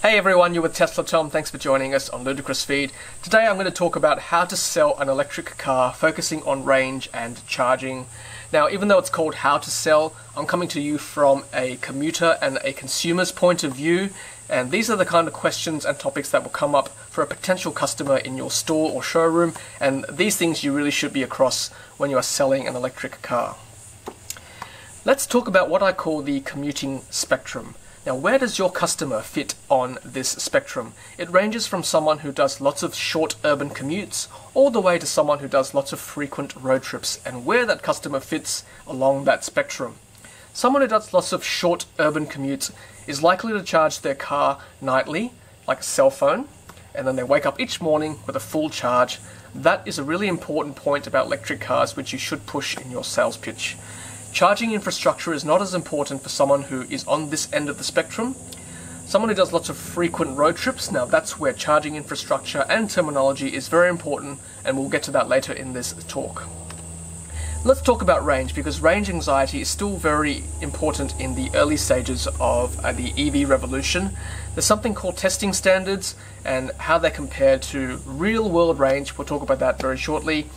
Hey everyone, you're with Tesla Tom. Thanks for joining us on Ludicrous Feed. Today I'm going to talk about how to sell an electric car, focusing on range and charging. Now, even though it's called How to Sell, I'm coming to you from a commuter and a consumer's point of view, and these are the kind of questions and topics that will come up for a potential customer in your store or showroom, and these things you really should be across when you are selling an electric car. Let's talk about what I call the commuting spectrum. Now, where does your customer fit on this spectrum? It ranges from someone who does lots of short urban commutes all the way to someone who does lots of frequent road trips, and where that customer fits along that spectrum. Someone who does lots of short urban commutes is likely to charge their car nightly, like a cell phone, and then they wake up each morning with a full charge. That is a really important point about electric cars which you should push in your sales pitch. Charging infrastructure is not as important for someone who is on this end of the spectrum. Someone who does lots of frequent road trips, now that's where charging infrastructure and terminology is very important, and we'll get to that later in this talk. Let's talk about range, because range anxiety is still very important in the early stages of the EV revolution. There's something called testing standards and how they compare to real-world range. We'll talk about that very shortly.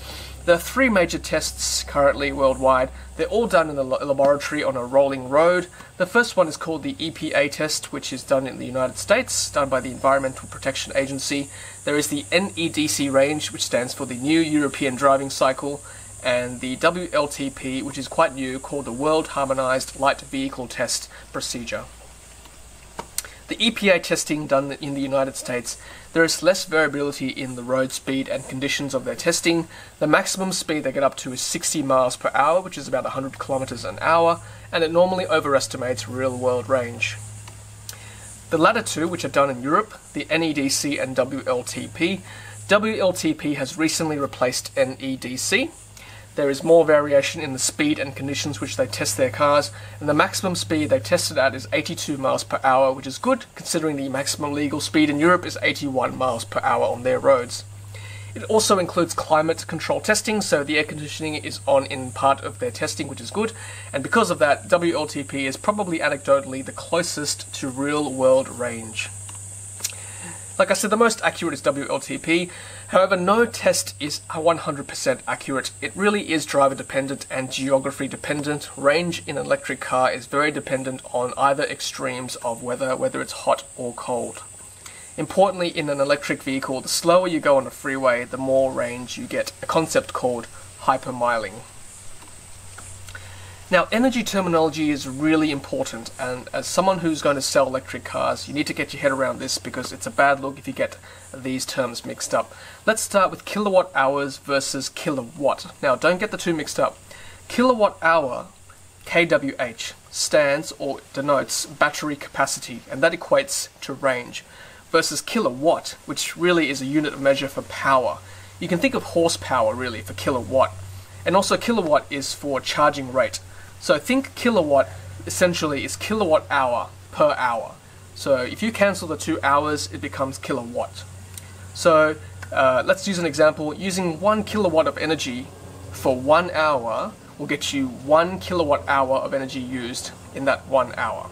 There are three major tests currently worldwide. They're all done in the laboratory on a rolling road. The first one is called the EPA test, which is done in the United States, done by the Environmental Protection Agency. There is the NEDC range, which stands for the New European Driving Cycle, and the WLTP, which is quite new, called the World Harmonized Light Vehicle Test Procedure. The EPA testing done in the United States, there is less variability in the road speed and conditions of their testing. The maximum speed they get up to is 60 miles per hour, which is about 100 kilometers an hour, and it normally overestimates real-world range. The latter two, which are done in Europe, the NEDC and WLTP. WLTP has recently replaced NEDC. There is more variation in the speed and conditions which they test their cars, and the maximum speed they tested at is 82 miles per hour, which is good considering the maximum legal speed in Europe is 81 miles per hour on their roads. It also includes climate control testing, so the air conditioning is on in part of their testing, which is good, and because of that, WLTP is probably anecdotally the closest to real-world range. Like I said, the most accurate is WLTP. However, no test is 100% accurate. It really is driver dependent and geography dependent. Range in an electric car is very dependent on either extremes of weather, whether it's hot or cold. Importantly, in an electric vehicle, the slower you go on a freeway, the more range you get, a concept called hypermiling. Now, energy terminology is really important, and as someone who's going to sell electric cars, you need to get your head around this because it's a bad look if you get these terms mixed up. Let's start with kilowatt hours versus kilowatt. Now, don't get the two mixed up. Kilowatt hour, kWh, stands or denotes battery capacity, and that equates to range, versus kilowatt, which really is a unit of measure for power. You can think of horsepower really for kilowatt, and also kilowatt is for charging rate. So think kilowatt essentially is kilowatt hour per hour. So if you cancel the 2 hours, it becomes kilowatt. So let's use an example. Using 1 kilowatt of energy for 1 hour will get you 1 kilowatt hour of energy used in that 1 hour.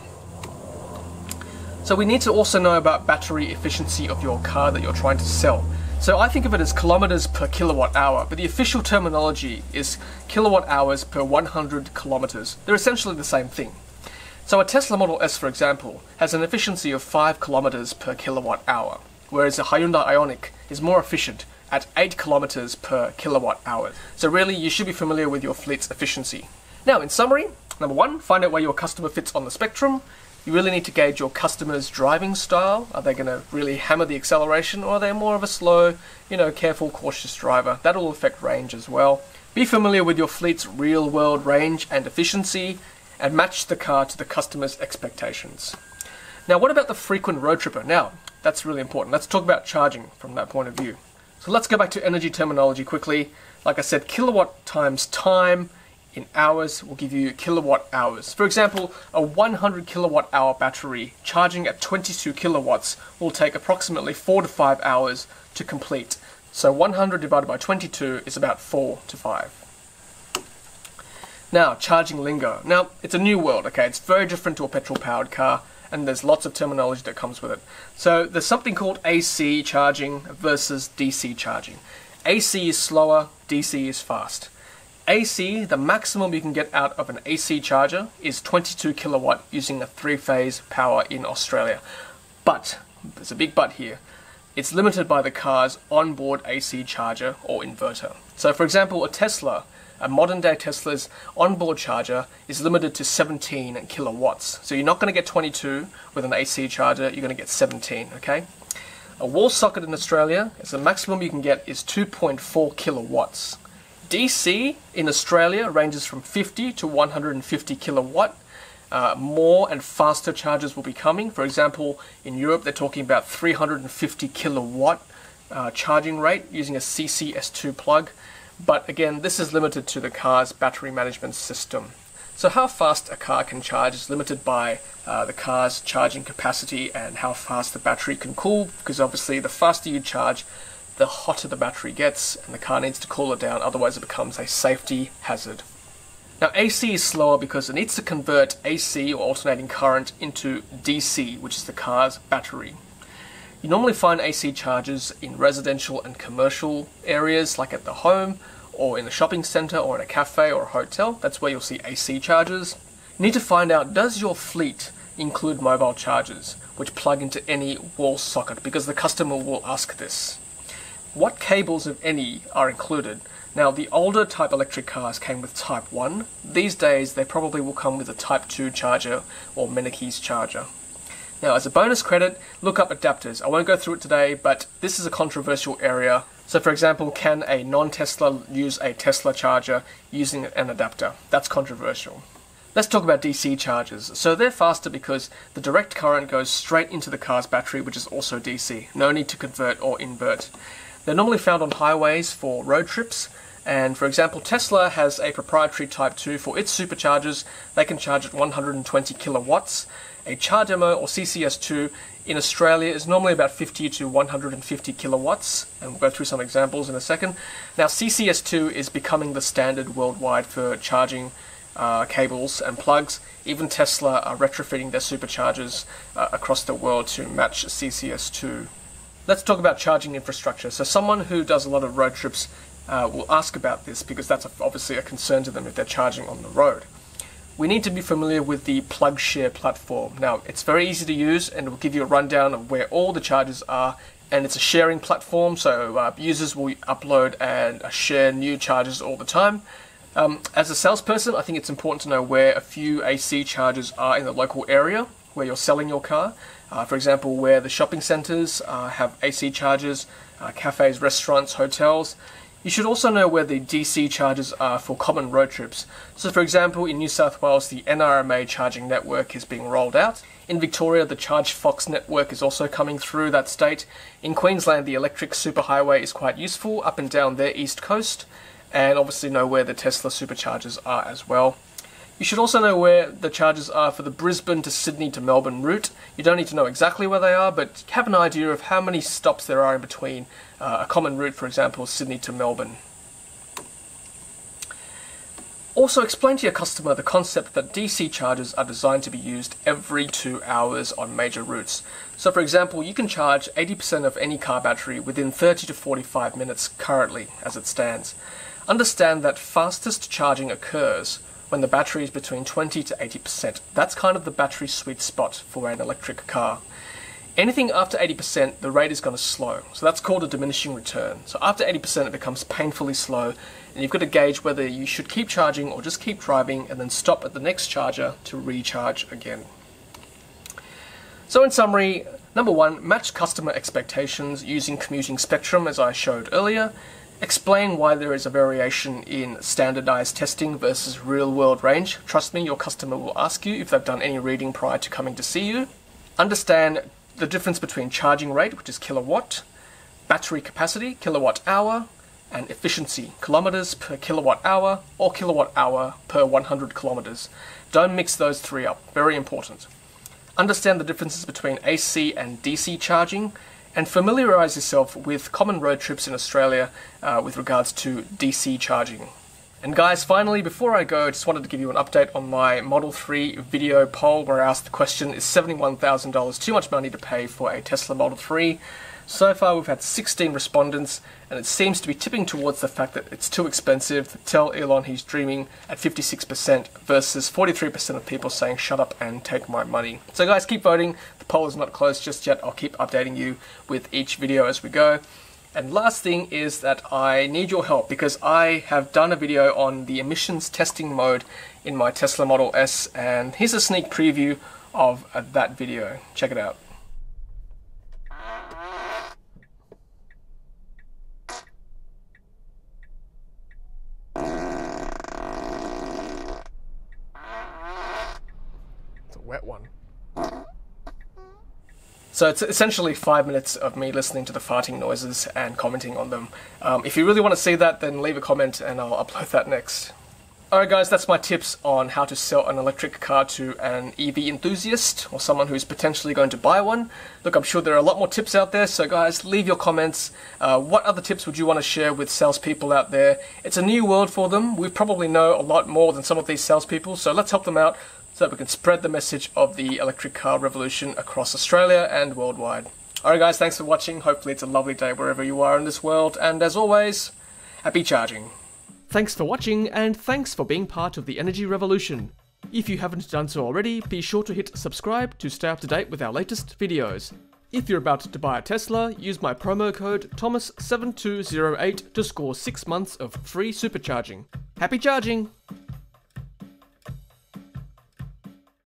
So we need to also know about battery efficiency of your car that you're trying to sell. So I think of it as kilometers per kilowatt hour, but the official terminology is kilowatt hours per 100 kilometers. They're essentially the same thing. So a Tesla Model S, for example, has an efficiency of 5 kilometers per kilowatt hour, whereas a Hyundai Ioniq is more efficient at 8 kilometers per kilowatt hour. So really, you should be familiar with your fleet's efficiency. Now, in summary, number one, find out where your customer fits on the spectrum. You really need to gauge your customer's driving style. Are they going to really hammer the acceleration, or are they more of a slow, careful, cautious driver? That will affect range as well. Be familiar with your fleet's real-world range and efficiency, and match the car to the customer's expectations. Now, what about the frequent road tripper? Now, that's really important. Let's talk about charging from that point of view. So let's go back to energy terminology quickly. Like I said, kilowatt times time in hours will give you kilowatt hours. For example, a 100 kilowatt hour battery charging at 22 kilowatts will take approximately 4 to 5 hours to complete. So 100 divided by 22 is about 4 to 5. Now, charging lingo. Now, it's a new world, okay? It's very different to a petrol-powered car. and there's lots of terminology that comes with it. So there's something called AC charging versus DC charging. AC is slower, DC is fast. AC, the maximum you can get out of an AC charger is 22 kilowatt using a 3-phase power in Australia. But, there's a big but here, it's limited by the car's onboard AC charger or inverter. So for example, a modern day Tesla's onboard charger is limited to 17 kilowatts. So you're not going to get 22 with an AC charger, you're going to get 17, okay? A wall socket in Australia, the maximum you can get is 2.4 kilowatts. DC in Australia ranges from 50 to 150 kilowatt. More and faster chargers will be coming. For example, in Europe they're talking about 350 kilowatt charging rate using a CCS2 plug. But again, this is limited to the car's battery management system. So how fast a car can charge is limited by the car's charging capacity and how fast the battery can cool, because obviously the faster you charge, the hotter the battery gets, and the car needs to cool it down, otherwise it becomes a safety hazard. Now AC is slower because it needs to convert AC or alternating current into DC, which is the car's battery. You normally find AC chargers in residential and commercial areas, like at the home, or in a shopping centre, or in a cafe or a hotel. That's where you'll see AC chargers. You need to find out, does your fleet include mobile chargers, which plug into any wall socket, because the customer will ask this. What cables, if any, are included? Now, the older type electric cars came with Type 1. These days, they probably will come with a Type 2 charger or many keys charger. Now, as a bonus credit, look up adapters. I won't go through it today, but this is a controversial area. So, for example, can a non-Tesla use a Tesla charger using an adapter? That's controversial. Let's talk about DC chargers. So they're faster because the direct current goes straight into the car's battery, which is also DC. No need to convert or invert. They're normally found on highways for road trips, and for example, Tesla has a proprietary Type 2 for its superchargers. They can charge at 120 kilowatts. A CharDemo or CCS2 in Australia is normally about 50 to 150 kilowatts, and we'll go through some examples in a second. Now, CCS2 is becoming the standard worldwide for charging cables and plugs. Even Tesla are retrofitting their superchargers across the world to match CCS2. Let's talk about charging infrastructure. So someone who does a lot of road trips will ask about this, because that's obviously a concern to them if they're charging on the road. We need to be familiar with the PlugShare platform. Now, it's very easy to use, and it will give you a rundown of where all the chargers are, and it's a sharing platform, so users will upload and share new chargers all the time. As a salesperson, I think it's important to know where a few AC chargers are in the local area where you're selling your car. For example, where the shopping centres have AC chargers, cafes, restaurants, hotels. You should also know where the DC chargers are for common road trips. So for example, in New South Wales, the NRMA charging network is being rolled out. In Victoria, the ChargeFox network is also coming through that state. In Queensland, the electric superhighway is quite useful up and down their east coast. And obviously know where the Tesla superchargers are as well. You should also know where the chargers are for the Brisbane to Sydney to Melbourne route. You don't need to know exactly where they are, but have an idea of how many stops there are in between a common route, for example, Sydney to Melbourne. Also, explain to your customer the concept that DC chargers are designed to be used every 2 hours on major routes. So for example, you can charge 80% of any car battery within 30 to 45 minutes currently, as it stands. Understand that fastest charging occurs when the battery is between 20 to 80%. That's kind of the battery sweet spot for an electric car. Anything after 80%, the rate is going to slow. So that's called a diminishing return. So after 80%, it becomes painfully slow, and you've got to gauge whether you should keep charging or just keep driving and then stop at the next charger to recharge again. So in summary, number one, match customer expectations using Commuter Spectrum, as I showed earlier. Explain why there is a variation in standardized testing versus real-world range. Trust me, your customer will ask you if they've done any reading prior to coming to see you. Understand the difference between charging rate, which is kilowatt, battery capacity, kilowatt hour, and efficiency, kilometers per kilowatt hour or kilowatt hour per 100 kilometers. Don't mix those three up, very important. Understand the differences between AC and DC charging, and familiarise yourself with common road trips in Australia with regards to DC charging. And guys, finally, before I go, I just wanted to give you an update on my Model 3 video poll where I asked the question, is $71,000 too much money to pay for a Tesla Model 3? So far we've had 16 respondents, and it seems to be tipping towards the fact that it's too expensive to tell Elon he's dreaming at 56% versus 43% of people saying shut up and take my money. So guys, keep voting. The poll is not closed just yet. I'll keep updating you with each video as we go. And last thing is that I need your help because I have done a video on the emissions testing mode in my Tesla Model S, and here's a sneak preview of that video. Check it out. It's a wet one. So it's essentially 5 minutes of me listening to the farting noises and commenting on them. If you really want to see that, then leave a comment and I'll upload that next. Alright guys, that's my tips on how to sell an electric car to an EV enthusiast or someone who's potentially going to buy one. Look, I'm sure there are a lot more tips out there, so guys, leave your comments. What other tips would you want to share with salespeople out there? It's a new world for them. We probably know a lot more than some of these salespeople, so let's help them out so that we can spread the message of the electric car revolution across Australia and worldwide. Alright guys, thanks for watching. Hopefully it's a lovely day wherever you are in this world, and as always, happy charging. Thanks for watching, and thanks for being part of the energy revolution. If you haven't done so already, be sure to hit subscribe to stay up to date with our latest videos. If you're about to buy a Tesla, use my promo code Thomas7208 to score 6 months of free supercharging. Happy charging!